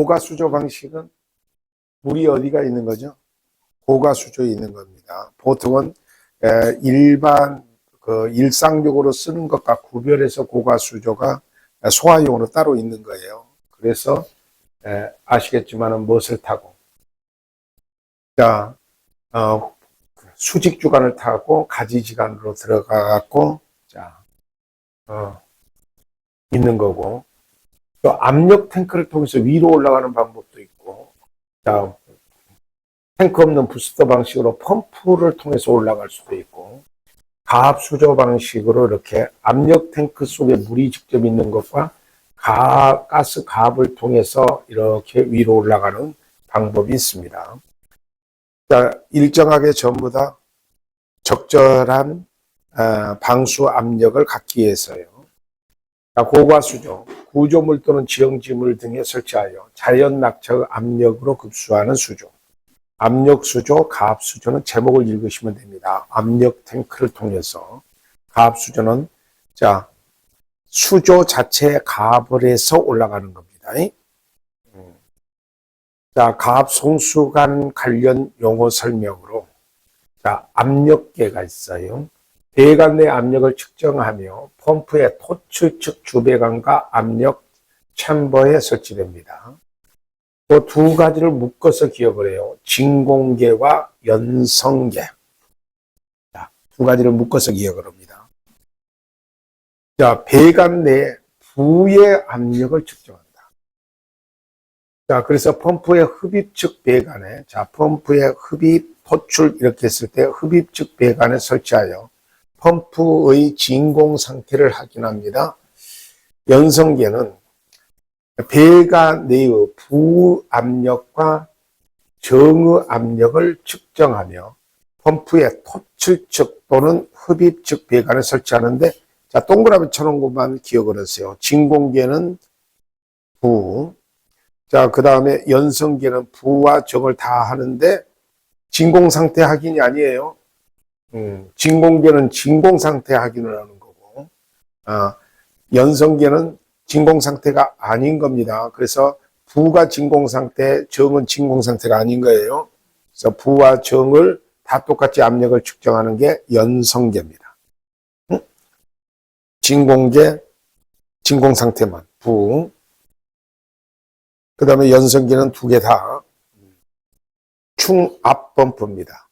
고가수조 방식은 물이 어디가 있는 거죠? 고가수조에 있는 겁니다. 보통은 일반 일상적으로 쓰는 것과 구별해서 고가수조가 소화용으로 따로 있는 거예요. 그래서 아시겠지만은 무엇을 타고 자 수직주간을 타고 가지지간으로 들어가갖고 있는 거고, 또 압력 탱크를 통해서 위로 올라가는 방법도 있고, 자 탱크 없는 부스터 방식으로 펌프를 통해서 올라갈 수도 있고, 가압수조 방식으로 이렇게 압력 탱크 속에 물이 직접 있는 것과 가스 가압을 통해서 이렇게 위로 올라가는 방법이 있습니다. 자, 일정하게 전부 다 적절한 방수 압력을 갖기 위해서요. 자, 고가수조, 구조물 또는 지형지물 등에 설치하여 자연 낙차 압력으로 급수하는 수조. 압력수조, 가압수조는 제목을 읽으시면 됩니다. 압력 탱크를 통해서. 가압수조는 수조 자체에 가압을 해서 올라가는 겁니다. 자, 가압 송수관 관련 용어 설명으로 압력계가 있어요. 배관 내 압력을 측정하며 펌프의 토출 측 주배관과 압력 챔버에 설치됩니다. 또 두 가지를 묶어서 기억을 해요. 진공계와 연성계. 두 가지를 묶어서 기억을 합니다. 자, 배관 내 부의 압력을 측정한다. 자, 그래서 펌프의 흡입 측 배관에, 펌프의 흡입, 토출 이렇게 했을 때 흡입 측 배관에 설치하여 펌프의 진공 상태를 확인합니다. 연성계는 배관 내의 부압력과 정의 압력을 측정하며 펌프의 토출 측 또는 흡입 측 배관에 설치하는데, 동그라미 쳐놓은 것만 기억을 하세요. 진공계는 부, 그 다음에 연성계는 부와 정을 다 하는데 진공상태 확인이 아니에요. 진공계는 진공상태 확인을 하는 거고, 연성계는 진공상태가 아닌 겁니다. 그래서 부가 진공상태, 정은 진공상태가 아닌 거예요. 그래서 부와 정을 다 똑같이 압력을 측정하는 게 연성계입니다. 진공계, 진공상태만, 부. 그 다음에 연성계는 두 개 다 충압 펌프입니다.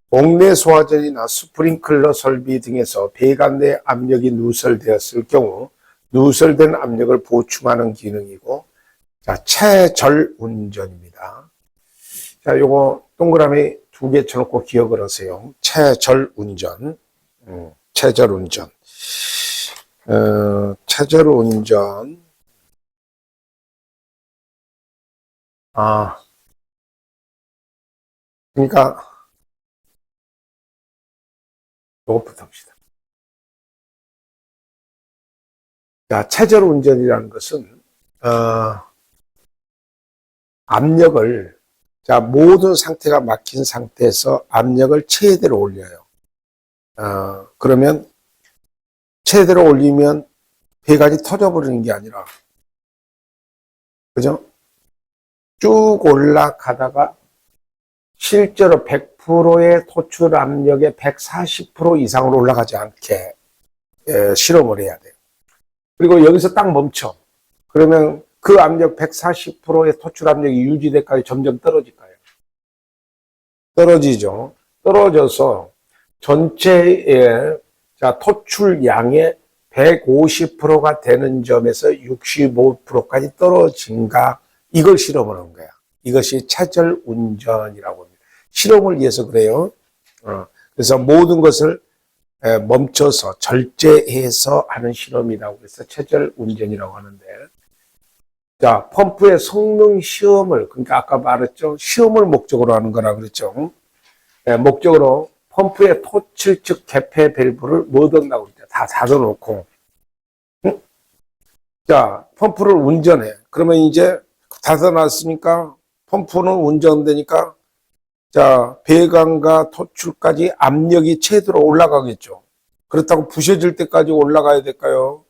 옥내 소화전이나 스프링클러 설비 등에서 배관 내 압력이 누설되었을 경우 누설된 압력을 보충하는 기능이고, 체절운전입니다. 요거 동그라미 두 개 쳐놓고 기억을 하세요. 체절운전, 체절운전, 체절운전. 그러니까 요것부터 합시다. 체절운전이라는 것은 압력을 모든 상태가 막힌 상태에서 압력을 최대로 올려요. 그러면 최대로 올리면 배관이 터져버리는 게 아니라, 그죠? 쭉 올라가다가 실제로 100%의 토출 압력의 140% 이상으로 올라가지 않게 실험을 해야 돼요. 그리고 여기서 딱 멈춰. 그러면 그 압력 140%의 토출 압력이 유지될까요? 점점 떨어질까요? 떨어지죠. 떨어져서 전체의 토출 양의 150%가 되는 점에서 65%까지 떨어진가, 이걸 실험을 한 거야. 이것이 체절운전이라고 합니다. 실험을 위해서 그래요. 그래서 모든 것을 멈춰서 절제해서 하는 실험이라고 해서 체절운전이라고 하는데, 펌프의 성능 시험을, 그러니까 아까 말했죠. 시험을 목적으로 하는 거라 그랬죠. 목적으로 펌프의 토출 측 개폐 밸브를 못 한다고 그랬죠. 다 닫아놓고. 펌프를 운전해. 그러면 이제 닫아놨으니까 펌프는 운전되니까 배관과 토출까지 압력이 최대로 올라가겠죠. 그렇다고 부셔질 때까지 올라가야 될까요?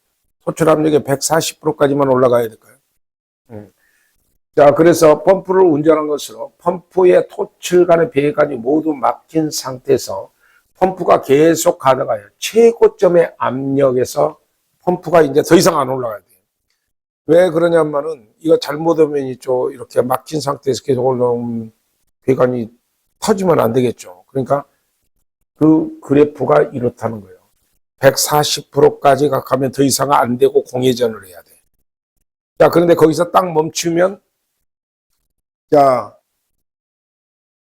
토출 압력의 140%까지만 올라가야 될까요? 자, 그래서 펌프를 운전한 것으로 펌프의 토출 간의 배관이 모두 막힌 상태에서 펌프가 계속 가다가요. 최고점의 압력에서 펌프가 이제 더 이상 안 올라가야 돼요. 왜 그러냐면은 이거 잘못하면 있죠. 이렇게 막힌 상태에서 계속 올라오면 배관이 터지면 안 되겠죠. 그러니까 그 그래프가 이렇다는 거예요. 140%까지 가면 더 이상 안 되고 공회전을 해야 돼. 자, 그런데 거기서 딱 멈추면 자,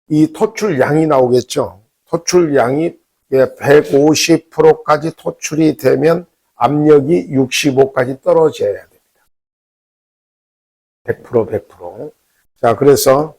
이 토출량이 나오겠죠. 토출량이 150%까지 토출이 되면 압력이 65까지 떨어져야 됩니다. 100%. 자, 그래서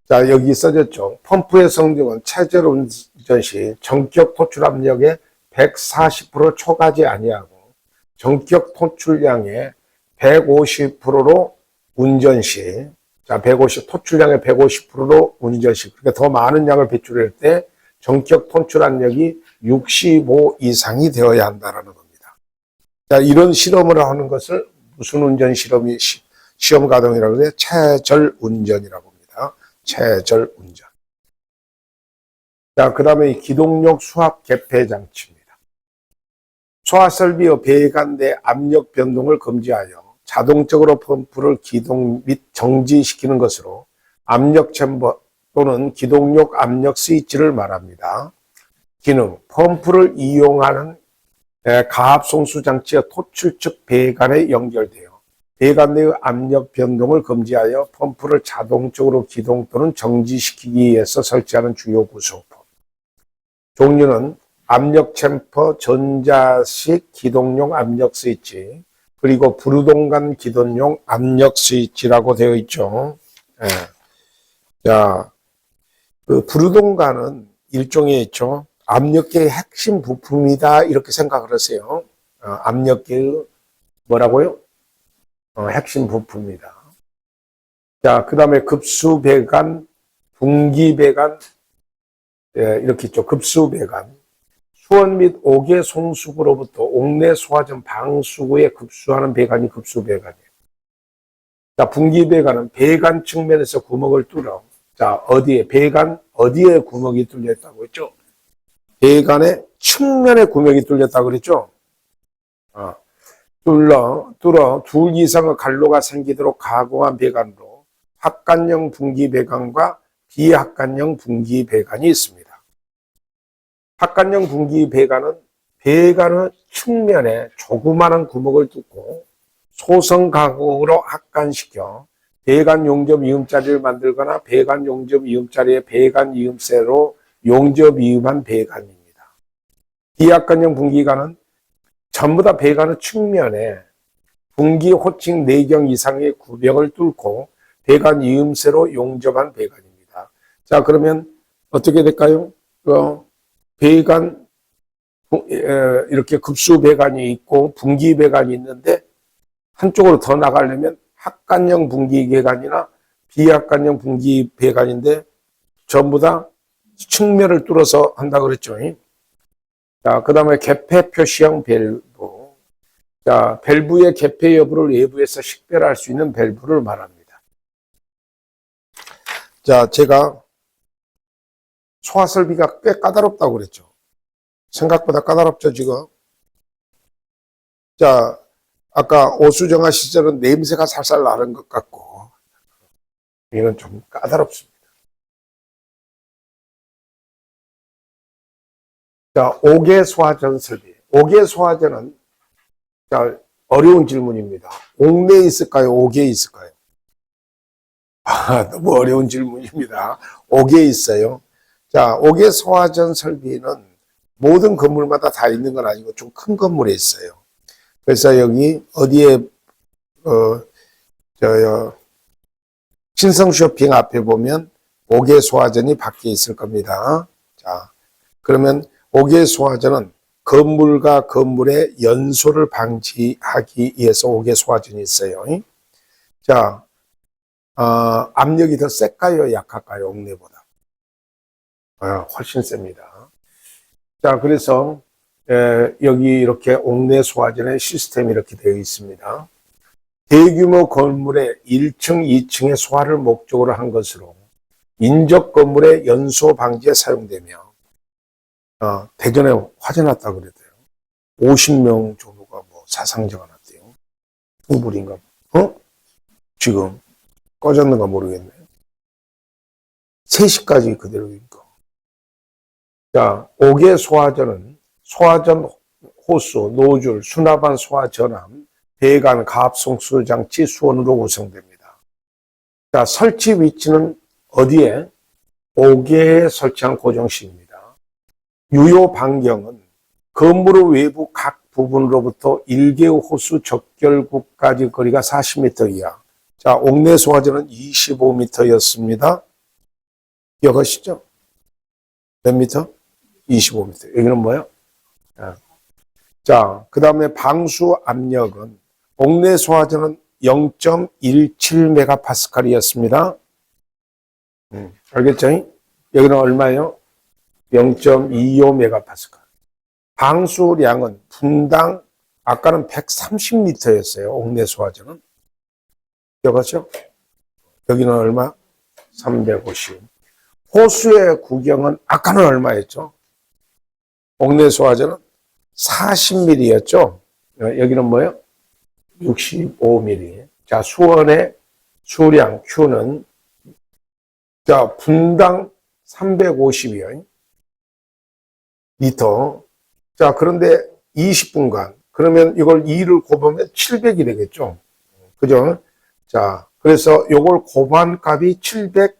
자, 여기 써졌죠. 펌프의 성능은 체절 운전 시 전격 토출 압력의 140% 초과하지 아니하고 전격 토출량의 150%로 운전 시, 자, 150, 토출량의 150%로 운전 시, 그러니까 더 많은 양을 배출할 때 전격 토출 압력이 65 이상이 되어야 한다는 겁니다. 자, 이런 실험을 하는 것을 무슨 운전 실험이, 시험 가동이라고 해요? 체절 운전이라고 합니다. 체절 운전. 자, 그 다음에 기동력 수압 개폐 장치입니다. 소화설비의 배관 내 압력 변동을 금지하여 자동적으로 펌프를 기동 및 정지시키는 것으로 압력 챔버 또는 기동력 압력 스위치를 말합니다. 기능, 펌프를 이용하는 가압 송수 장치의 토출 측 배관에 연결되어 배관 내의 압력 변동을 금지하여 펌프를 자동적으로 기동 또는 정지시키기 위해서 설치하는 주요 구성품. 종류는 압력 챔퍼, 전자식 기동용 압력 스위치, 그리고 불우동간 기동용 압력 스위치라고 되어 있죠. 예. 자, 그 불우동간은 일종의 있죠. 압력계의 핵심 부품이다 이렇게 생각을 하세요. 압력계의 뭐라고요? 핵심 부품이다. 자, 그 다음에 급수배관, 분기배관, 예, 이렇게 있죠. 급수배관. 수원 및 옥의 송수구로부터 옥내 소화전 방수구에 급수하는 배관이 급수배관이에요. 자, 분기배관은 배관 측면에서 구멍을 뚫어. 자, 어디에, 배관, 어디에 구멍이 뚫렸다고 했죠? 배관의 측면에 구멍이 뚫렸다고 그랬죠? 뚫어 둘 이상의 갈로가 생기도록 가공한 배관으로 합관형 분기배관과 비합관형 분기배관이 있습니다. 합관형 분기배관은 배관의 측면에 조그마한 구멍을 뚫고 소성 가공으로 합관시켜 배관 용접 이음자리를 만들거나 배관 용접 이음자리에 배관 이음새로 용접 이음한 배관입니다. 비합관형 분기관은 전부 다 배관의 측면에 분기 호칭 4경 이상의 구멍을 뚫고 배관 이음새로 용접한 배관입니다. 자, 그러면 어떻게 될까요? 배관, 이렇게 급수 배관이 있고 분기 배관이 있는데 한쪽으로 더 나가려면 합관형 분기 배관이나 비합관형 분기 배관인데 전부 다 측면을 뚫어서 한다 그랬죠. 자, 그 다음에 개폐 표시형 밸브. 자, 밸브의 개폐 여부를 외부에서 식별할 수 있는 밸브를 말합니다. 자, 제가 소화설비가 꽤 까다롭다고 그랬죠. 생각보다 까다롭죠, 지금. 자, 아까 오수정화 시절은 냄새가 살살 나는 것 같고, 이건 좀 까다롭습니다. 자, 5개 소화전 설비. 5개 소화전은, 자, 어려운 질문입니다. 옥내에 있을까요? 5개에 있을까요? 너무 어려운 질문입니다. 5개에 있어요. 자, 5개 소화전 설비는 모든 건물마다 다 있는 건 아니고 좀 큰 건물에 있어요. 그래서 여기 어디에 신성 쇼핑 앞에 보면 5개 소화전이 밖에 있을 겁니다. 자, 그러면 5개 소화전은 건물과 건물의 연소를 방지하기 위해서 5개 소화전이 있어요. 자, 압력이 더 셀까요? 약할까요? 옥내보다? 훨씬 셉니다. 자, 그래서 여기 이렇게 옥내 소화전의 시스템이 이렇게 되어 있습니다. 대규모 건물의 1층, 2층의 소화를 목적으로 한 것으로 인접 건물의 연소 방지에 사용되며 대전에 화재 났다 그랬대요. 50명 정도가 뭐 사상자가 났대요. 풍불인가? 지금 꺼졌는가 모르겠네. 3시까지 그대로니까. 자, 5개 소화전은 소화전 호수, 노즐, 수납한 소화 전함, 배관, 가압송수 장치, 수원으로 구성됩니다. 자, 설치 위치는 어디에? 5개에 설치한 고정식입니다. 유효 반경은 건물 외부 각 부분으로부터 1개의 호수 적결구까지 거리가 40m 이하. 자, 옥내 소화전은 25m였습니다. 기억하시죠? 몇 미터? 25m. 여기는 뭐예요? 자, 그 다음에 방수 압력은 옥내 소화전은 0.17메가파스칼이었습니다. 알겠죠? 여기는 얼마예요? 0.25메가파스칼. 방수량은 분당 아까는 130리터였어요. 옥내 소화전은. 기억하죠? 여기는 얼마? 350. 호수의 구경은 아까는 얼마였죠? 옥내 소화전은 40ml였죠? 여기는 뭐예요? 65ml. 자, 수원의 수량 Q는 자, 분당 350이요. 리터. 자, 그런데 20분간 그러면 이걸 2를 곱하면 700이 되겠죠? 그죠? 자, 그래서 이걸 곱한 값이 700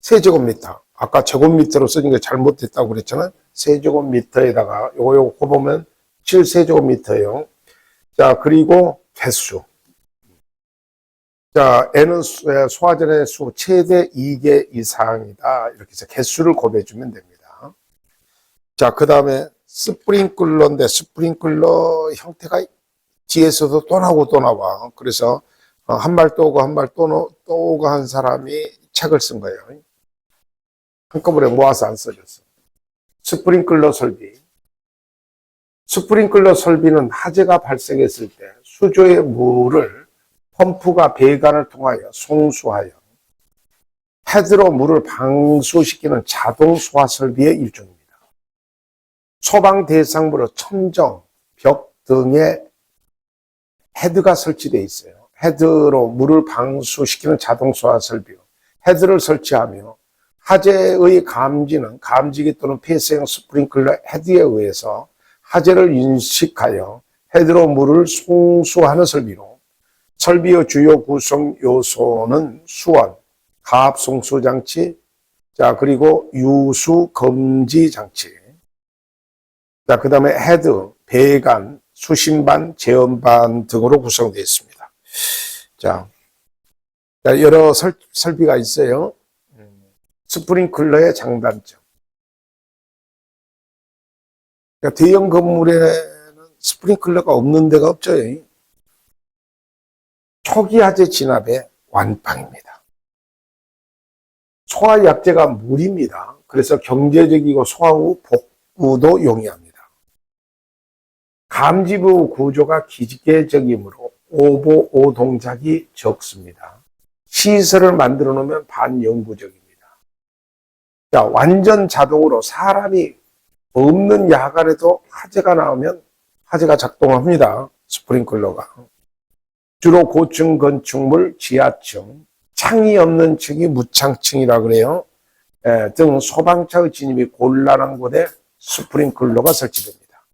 세제곱미터. 아까 제곱미터로 써진 게 잘못됐다고 그랬잖아요. 세제곱미터에다가 요거 곱하면 7세제곱미터예요. 자, 그리고 개수. 자, N은 소화전의 수 최대 2개 이상이다. 이렇게 해서 개수를 곱해주면 됩니다. 자, 그 다음에 스프링클러인데 스프링클러 형태가 뒤에서도 또 나오고 또 나와. 그래서 한 발 또 오고 한 발 또 오고 한 사람이 책을 쓴 거예요. 한꺼번에 모아서 안 써졌어. 스프링클러 설비. 스프링클러 설비는 화재가 발생했을 때 수조의 물을 펌프가 배관을 통하여 송수하여 헤드로 물을 방수시키는 자동 소화 설비의 일종입니다. 소방 대상부로 천정, 벽 등에 헤드가 설치되어 있어요. 헤드로 물을 방수시키는 자동 소화 설비요. 헤드를 설치하며 화재의 감지기 또는 폐쇄형 스프링클러 헤드에 의해서 화재를 인식하여 헤드로 물을 송수하는 설비로 설비의 주요 구성 요소는 수원, 가압 송수 장치, 자, 그리고 유수 검지 장치. 자, 그 다음에 헤드, 배관, 수신반, 제음반 등으로 구성되어 있습니다. 자, 여러 설비가 있어요. 스프링클러의 장단점. 그러니까 대형 건물에는 스프링클러가 없는 데가 없죠. 초기 화재 진압의 완빵입니다. 소화 약재가 물입니다. 그래서 경제적이고 소화 후 복구도 용이합니다. 감지부 구조가 기계적이므로 오보 동작이 적습니다. 시설을 만들어 놓으면 반영구적입니다. 자, 완전 자동으로 사람이 없는 야간에도 화재가 나오면 화재가 작동합니다. 스프링클러가. 주로 고층 건축물, 지하층, 창이 없는 층이 무창층이라 그래요. 등 소방차의 진입이 곤란한 곳에 스프링클러가 설치됩니다.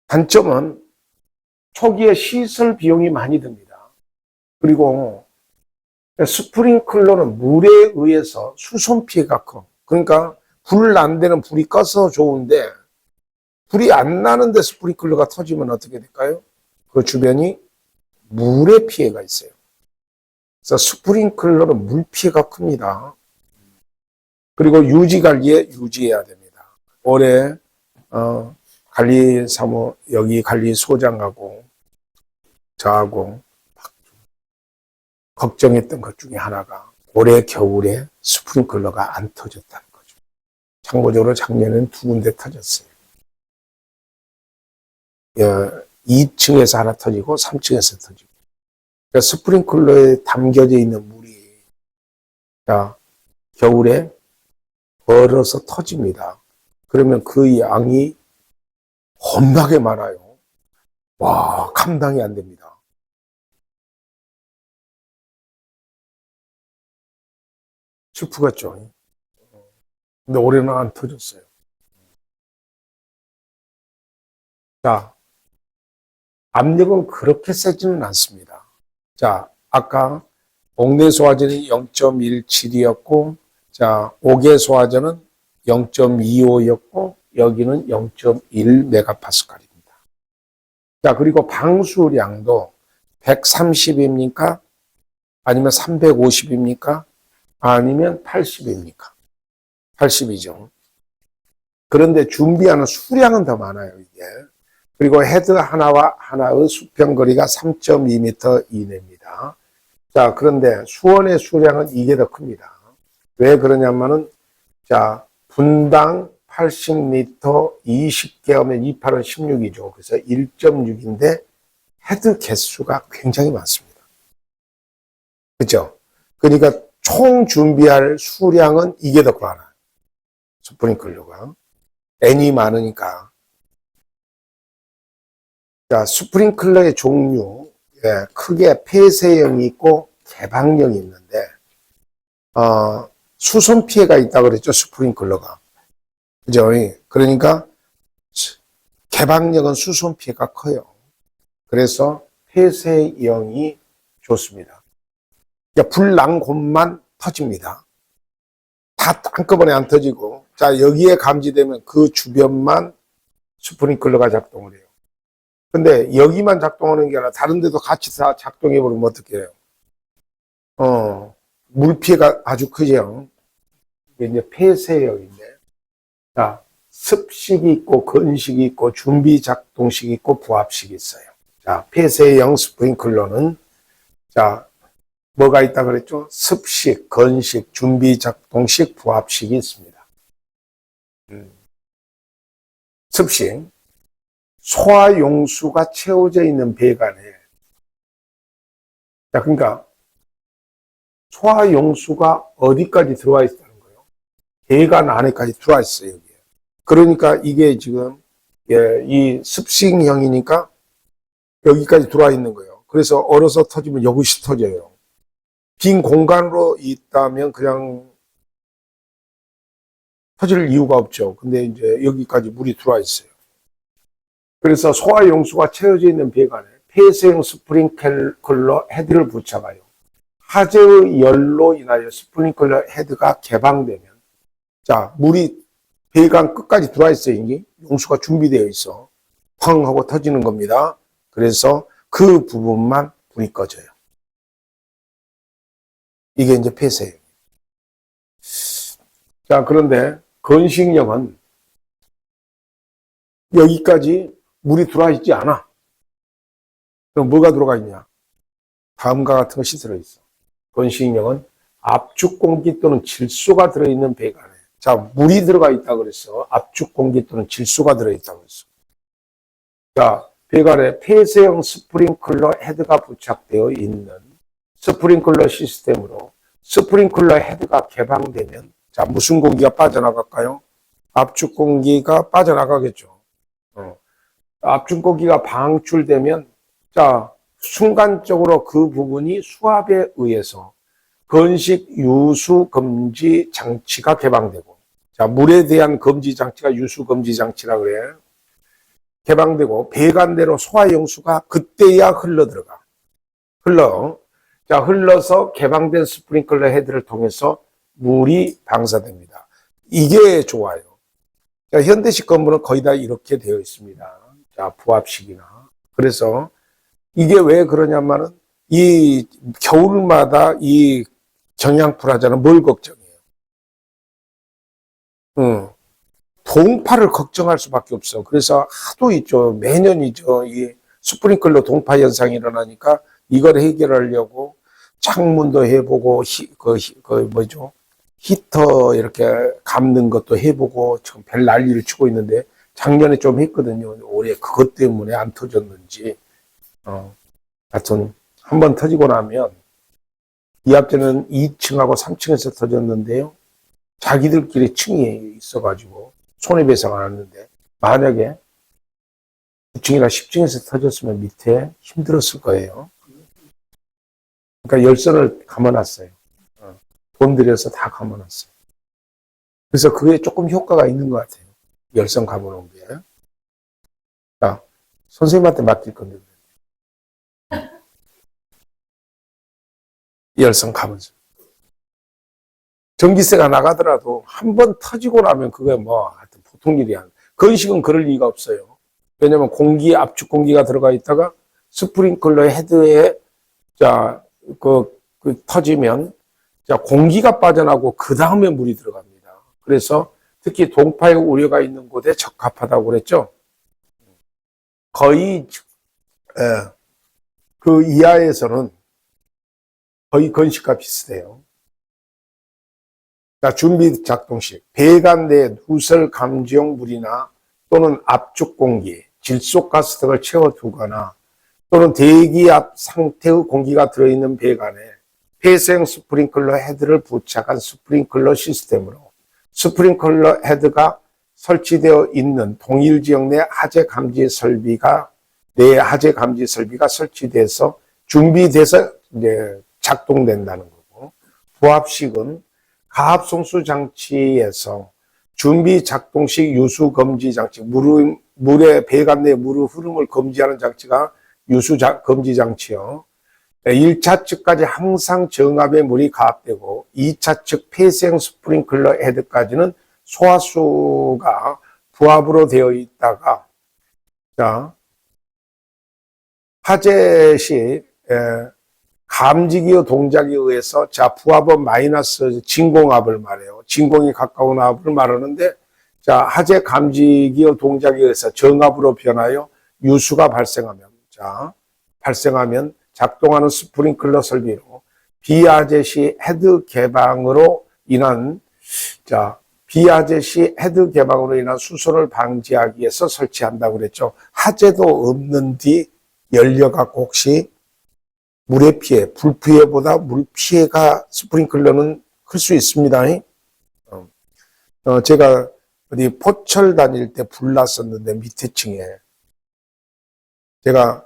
단점은 초기에 시설 비용이 많이 듭니다. 그리고 스프링클러는 물에 의해서 수송 피해가 커. 그러니까 불 난 데는 불이 꺼서 좋은데 불이 안 나는데 스프링클러가 터지면 어떻게 될까요? 그 주변이 물의 피해가 있어요. 그래서 스프링클러는 물 피해가 큽니다. 그리고 유지 관리에 유지해야 됩니다. 올해 관리사무 여기 관리소장하고 저하고 걱정했던 것 중에 하나가 올해 겨울에 스프링클러가 안 터졌다는 거죠. 참고적으로 작년에는 2군데 터졌어요. 2층에서 하나 터지고 3층에서 터지고. 그러니까 스프링클러에 담겨져 있는 물이 자, 겨울에 얼어서 터집니다. 그러면 그 양이 겁나게 많아요. 와, 감당이 안 됩니다. 슬프겠죠. 근데 올해는 안 터졌어요. 자, 압력은 그렇게 세지는 않습니다. 자, 아까 옥내 소화전이 0.17이었고, 자, 옥외 소화전은 0.25였고, 여기는 0.1메가파스칼입니다. 자, 그리고 방수량도 130입니까? 아니면 350입니까? 아니면 80입니까? 80이죠. 그런데 준비하는 수량은 더 많아요, 이게. 그리고 헤드 하나와 하나의 수평거리가 3.2m 이내입니다. 자, 그런데 수원의 수량은 이게 더 큽니다. 왜 그러냐면은, 자, 분당 80리터 20개 하면 28은 16이죠. 그래서 1.6인데 헤드 개수가 굉장히 많습니다. 그죠? 그러니까 총 준비할 수량은 이게 더 많아요. 스프링클러가. N이 많으니까. 자, 스프링클러의 종류, 예, 크게 폐쇄형이 있고 개방형이 있는데, 수손 피해가 있다고 그랬죠, 스프링클러가. 그죠? 그러니까 개방형은 수손 피해가 커요. 그래서 폐쇄형이 좋습니다. 그러니까 불 난 곳만 터집니다. 다 한꺼번에 안 터지고, 자, 여기에 감지되면 그 주변만 스프링클러가 작동을 해요. 근데 여기만 작동하는 게 아니라 다른 데도 같이 다 작동해 버리면 어떻게 해요? 물 피해가 아주 크죠. 이게 이제 폐쇄형인데, 자, 습식이 있고 건식이 있고 준비 작동식이 있고 부합식이 있어요. 자, 폐쇄형 스프링클러는 자, 뭐가 있다 그랬죠? 습식, 건식, 준비 작동식, 부합식이 있습니다. 습식. 소화 용수가 채워져 있는 배관에, 자, 그러니까 소화 용수가 어디까지 들어와 있다는 거예요? 배관 안에까지 들어와 있어요, 여기에. 그러니까 이게 지금, 예, 이 습식형이니까 여기까지 들어와 있는 거예요. 그래서 얼어서 터지면 여기서 터져요. 빈 공간으로 있다면 그냥 터질 이유가 없죠. 근데 이제 여기까지 물이 들어와 있어요. 그래서 소화 용수가 채워져 있는 배관에 폐쇄형 스프링클러 헤드를 부착하여 화재의 열로 인하여 스프링클러 헤드가 개방되면, 자, 물이 배관 끝까지 들어와 있어요. 이게 용수가 준비되어 있어. 펑 하고 터지는 겁니다. 그래서 그 부분만 불이 꺼져요. 이게 이제 폐쇄형. 자, 그런데 건식형은 여기까지 물이 들어와 있지 않아. 그럼 뭐가 들어가 있냐? 다음과 같은 것이 들어있어. 건식형은 압축 공기 또는 질소가 들어있는 배관에, 자, 물이 들어가 있다 그랬어. 압축 공기 또는 질소가 들어있다 그랬어. 자, 배관에 폐쇄형 스프링클러 헤드가 부착되어 있는 스프링클러 시스템으로 스프링클러 헤드가 개방되면, 자, 무슨 공기가 빠져나갈까요? 압축 공기가 빠져나가겠죠. 압축 공기가 방출되면, 자, 순간적으로 그 부분이 수압에 의해서 건식 유수 금지 장치가 개방되고, 자, 물에 대한 금지 장치가 유수 금지 장치라 그래. 개방되고 배관대로 소화 용수가 그때야 흘러 들어가. 자, 흘러서 개방된 스프링클러 헤드를 통해서 물이 방사됩니다. 이게 좋아요. 자, 현대식 건물은 거의 다 이렇게 되어 있습니다. 자, 부합식이나. 그래서 이게 왜 그러냐면은 이 겨울마다 이 경양불화자는 뭘 걱정해요? 동파를 걱정할 수밖에 없어. 그래서 하도 있죠. 매년이죠. 이 스프링클러 동파 현상이 일어나니까 이걸 해결하려고 창문도 해보고 히터 이렇게 감는 것도 해보고 지금 별 난리를 치고 있는데, 작년에 좀 했거든요. 올해 그것 때문에 안 터졌는지. 하여튼, 한번 터지고 나면, 이 앞전은 2층하고 3층에서 터졌는데요. 자기들끼리 층이 있어가지고, 손해배상 안 하는데, 만약에 9층이나 10층에서 터졌으면 밑에 힘들었을 거예요. 그러니까 열선을 감아놨어요. 돈 들여서 다 감아놨어요. 그래서 그게 조금 효과가 있는 것 같아요. 열선 감아놓은 게. 자, 선생님한테 맡길 건데. 열선 감아서. 전기세가 나가더라도 한 번 터지고 나면 그게 뭐 하여튼 보통 일이 아니에요. 건식은 그럴 리가 없어요. 왜냐면 공기, 압축 공기가 들어가 있다가 스프링클러 헤드에 터지면 공기가 빠져나오고 그 다음에 물이 들어갑니다. 그래서 특히 동파의 우려가 있는 곳에 적합하다고 그랬죠. 거의 그 이하에서는 거의 건식과 비슷해요. 준비 작동식, 배관 내 누설 감지용 물이나 또는 압축 공기, 질소가스 등을 채워두거나 또는 대기압 상태의 공기가 들어있는 배관에 폐쇄형 스프링클러 헤드를 부착한 스프링클러 시스템으로 스프링클러 헤드가 설치되어 있는 동일 지역 내 하재 감지 설비가 설치돼서 준비돼서 이제 작동된다는 거고, 부합식은 가압송수 장치에서 준비 작동식 유수 검지 장치, 물의 배관 내 물의 흐름을 검지하는 장치가 유수 검지 장치요. 1차 측까지 항상 정압의 물이 가압되고 2차 측 폐쇄형 스프링클러 헤드까지는 소화수가 부합으로 되어 있다가 하재 시 감지기의 동작에 의해서 부합은 마이너스 진공압을 말해요. 진공이 가까운 압을 말하는데 하재 감지기의 동작에 의해서 정압으로 변하여 유수가 발생하면 작동하는 스프링클러 설비로 비하재 시 헤드 개방으로 인한 수선을 방지하기 위해서 설치한다고 그랬죠. 하재도 없는 뒤 열려갖고 혹시 물의 피해, 불 피해보다 물 피해가 스프링클러는 클 수 있습니다. 제가 어디 포철 다닐 때 불 났었는데 밑에 층에 제가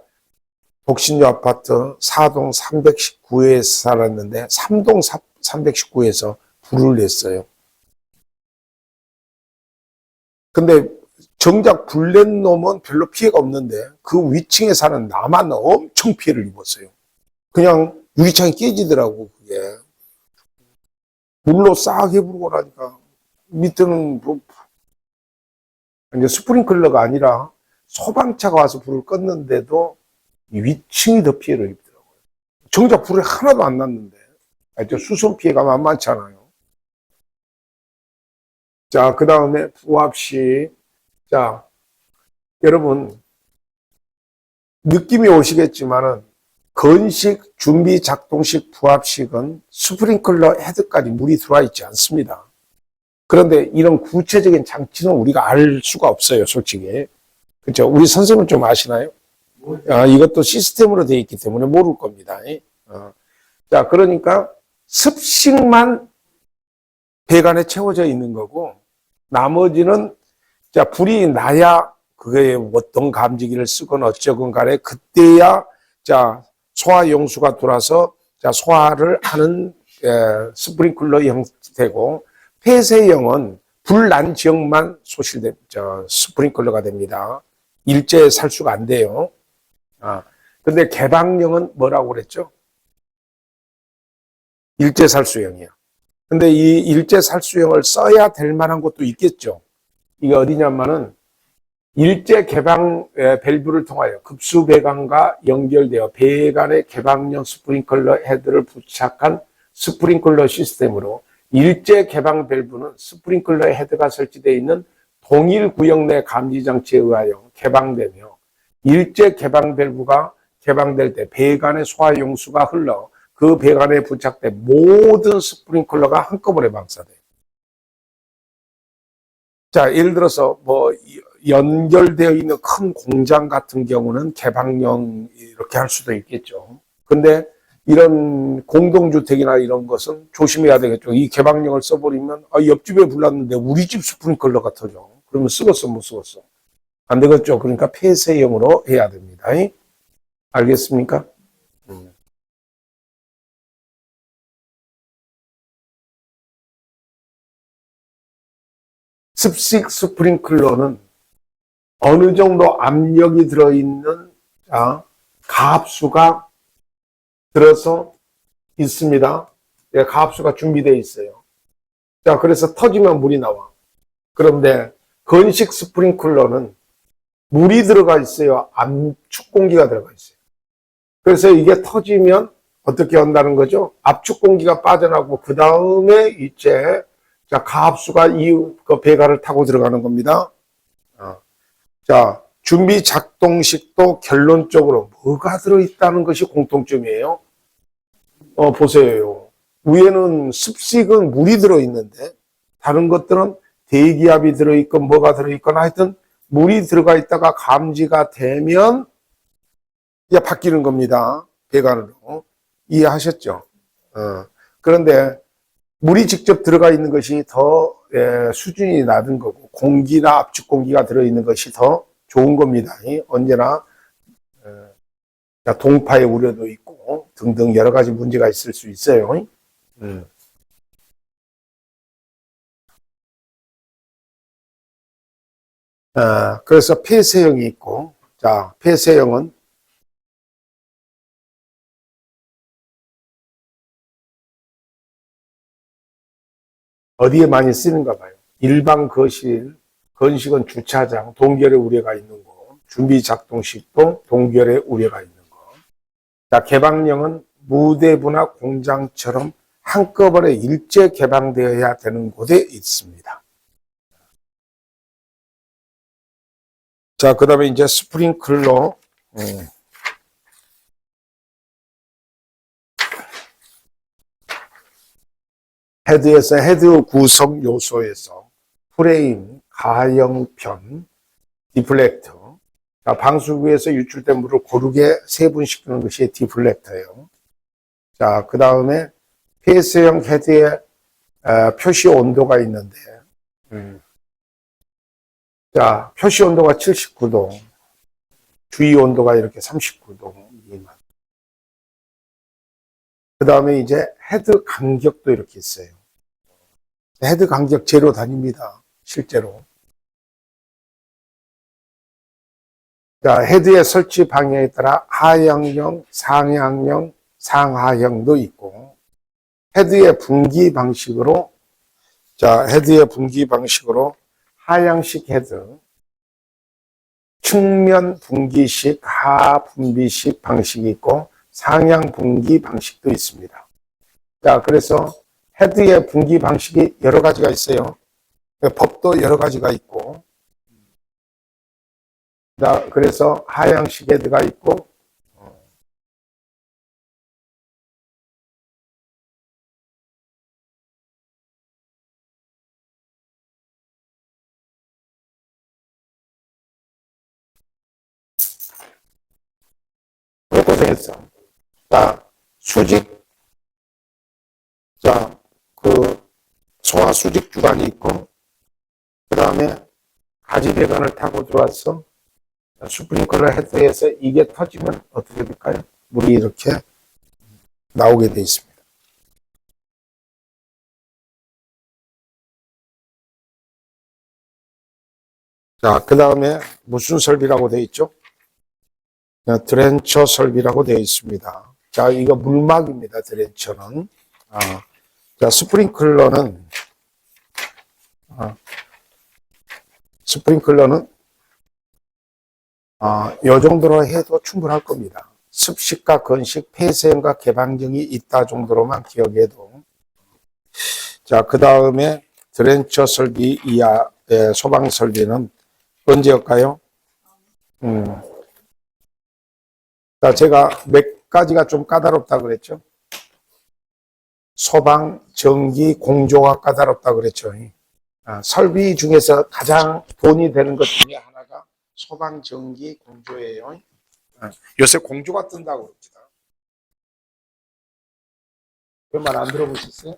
독신주 아파트 4동 319호에서 살았는데 3동 319호에서 불을 냈어요. 근데 정작 불 낸 놈은 별로 피해가 없는데 그 위층에 사는 나만 엄청 피해를 입었어요. 그냥 유리창이 깨지더라고, 그게. 물로 싹 해부르고 나니까 밑에는 이제 스프링클러가 아니라 소방차가 와서 불을 껐는데도 위층이 더 피해를 입더라고요. 정작 불이 하나도 안 났는데. 수선 피해가 만만찮아요. 그 다음에 부합식. 여러분, 느낌이 오시겠지만은 건식, 준비, 작동식, 부합식은 스프링클러 헤드까지 물이 들어와 있지 않습니다. 그런데 이런 구체적인 장치는 우리가 알 수가 없어요, 솔직히. 그렇죠? 우리 선생님은 좀 아시나요? 이것도 시스템으로 되어 있기 때문에 모를 겁니다. 그러니까 습식만 배관에 채워져 있는 거고, 나머지는 불이 나야 그게 어떤 감지기를 쓰건 어쩌건 간에 그때야 소화 용수가 돌아서 소화를 하는 스프링클러 형태고, 폐쇄형은 불 난 지역만 스프링클러가 됩니다. 일제 살수가 안 돼요. 근데 개방형은 뭐라고 그랬죠? 일제 살수형이요. 근데 이 일제 살수형을 써야 될 만한 것도 있겠죠. 이게 어디냐면은 일제 개방 밸브를 통하여 급수 배관과 연결되어 배관의 개방형 스프링클러 헤드를 부착한 스프링클러 시스템으로 일제 개방 밸브는 스프링클러 헤드가 설치되어 있는 동일 구역 내 감지 장치에 의하여 개방되며 일제 개방 밸브가 개방될 때 배관의 소화 용수가 흘러 그 배관에 부착된 모든 스프링클러가 한꺼번에 방사돼요. 예를 들어서 연결되어 있는 큰 공장 같은 경우는 개방형 이렇게 할 수도 있겠죠. 근데 이런 공동주택이나 이런 것은 조심해야 되겠죠. 이 개방형을 써버리면 옆집에 불났는데 우리 집 스프링클러가 터져. 그러면 쓰겠어 못 쓰겠어. 안 되겠죠. 그러니까 폐쇄형으로 해야 됩니다. 알겠습니까? 습식 스프링클러는 어느 정도 압력이 들어있는 가압수가 들어서 있습니다. 예, 가압수가 준비되어 있어요. 자, 그래서 터지면 물이 나와. 그런데 건식 스프링클러는 물이 들어가 있어요. 압축 공기가 들어가 있어요. 그래서 이게 터지면 어떻게 한다는 거죠? 압축 공기가 빠져나오고 그 다음에 이제 가압수가 그 배관을 타고 들어가는 겁니다. 자, 준비 작동식도 결론적으로 뭐가 들어있다는 것이 공통점이에요. 보세요. 위에는 습식은 물이 들어있는데 다른 것들은 대기압이 들어있건 뭐가 들어있건 하여튼 물이 들어가 있다가 감지가 되면 이제 바뀌는 겁니다. 배관으로. 이해하셨죠? 그런데 물이 직접 들어가 있는 것이 더 수준이 낮은 거고 공기나 압축 공기가 들어있는 것이 더 좋은 겁니다. 언제나 동파의 우려도 있고 등등 여러 가지 문제가 있을 수 있어요. 그래서 폐쇄형이 있고, 자, 폐쇄형은 어디에 많이 쓰는가 봐요. 일반 거실, 건식은 주차장, 동결의 우려가 있는 거, 준비 작동식도 동결의 우려가 있는 거. 자, 개방형은 무대부나 공장처럼 한꺼번에 일제 개방되어야 되는 곳에 있습니다. 자, 그 다음에 이제 스프링클러. 헤드에서 헤드 구성 요소에서 프레임, 가형편, 디플렉터. 자, 방수구에서 유출된 물을 고르게 세분시키는 것이 디플렉터예요. 자, 그 다음에 폐쇄형 헤드에 표시 온도가 있는데, 자, 표시 온도가 79도, 주의 온도가 이렇게 39도 미만. 그 다음에 이제 헤드 간격도 이렇게 있어요. 헤드 간격 제로 단위입니다. 실제로. 자, 헤드의 설치 방향에 따라 하향형, 상향형, 상하형도 있고, 헤드의 분기 방식으로, 자, 헤드의 분기 방식으로 하향식 헤드, 측면 분기식, 하분비식 방식이 있고, 상향 분기 방식도 있습니다. 자, 그래서 헤드의 분기 방식이 여러 가지가 있어요. 법도 여러 가지가 있고, 자, 그래서 하향식 헤드가 있고, 고생했어. 자, 수직, 자, 그 소화 수직 주관이 있고, 그 다음에 가지 배관을 타고 들어왔어. 스프링클러 헤드에서 이게 터지면 어떻게 될까요? 물이 이렇게 나오게 돼 있습니다. 자, 그 다음에 무슨 설비라고 되어 있죠? 드렌처 설비라고 되어 있습니다. 자, 이거 물막입니다. 드렌처는. 자, 스프링클러는 이 정도로 해도 충분할 겁니다. 습식과 건식, 폐쇄형과 개방형이 있다 정도로만 기억해도. 자, 그 다음에 드렌처 설비 이하의 소방 설비는 언제일까요? 자, 제가 몇 가지가 좀 까다롭다 그랬죠? 소방, 전기, 공조가 까다롭다 그랬죠? 설비 중에서 가장 돈이 되는 것 중에 하나가 소방전기 공조예요. 요새 공조가 뜬다고 그럽니다. 그 말 안 들어보셨어요?